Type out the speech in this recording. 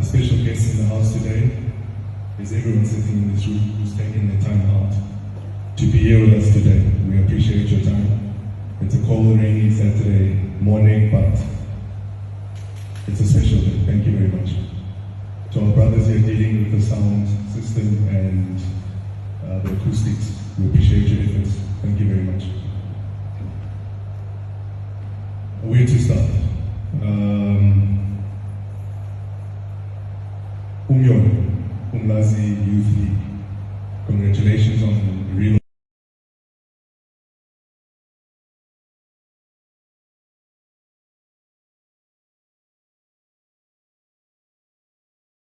Special guest in the house today is everyone sitting in this room who's taking their time out to be here with us today. We appreciate your time. It's a cold, rainy Saturday morning, but it's a special day. Thank you very much. To our brothers here dealing with the sound system and the acoustics, we appreciate your efforts. Thank you very much. Where to start? Umlazi Youth League. Congratulations on the real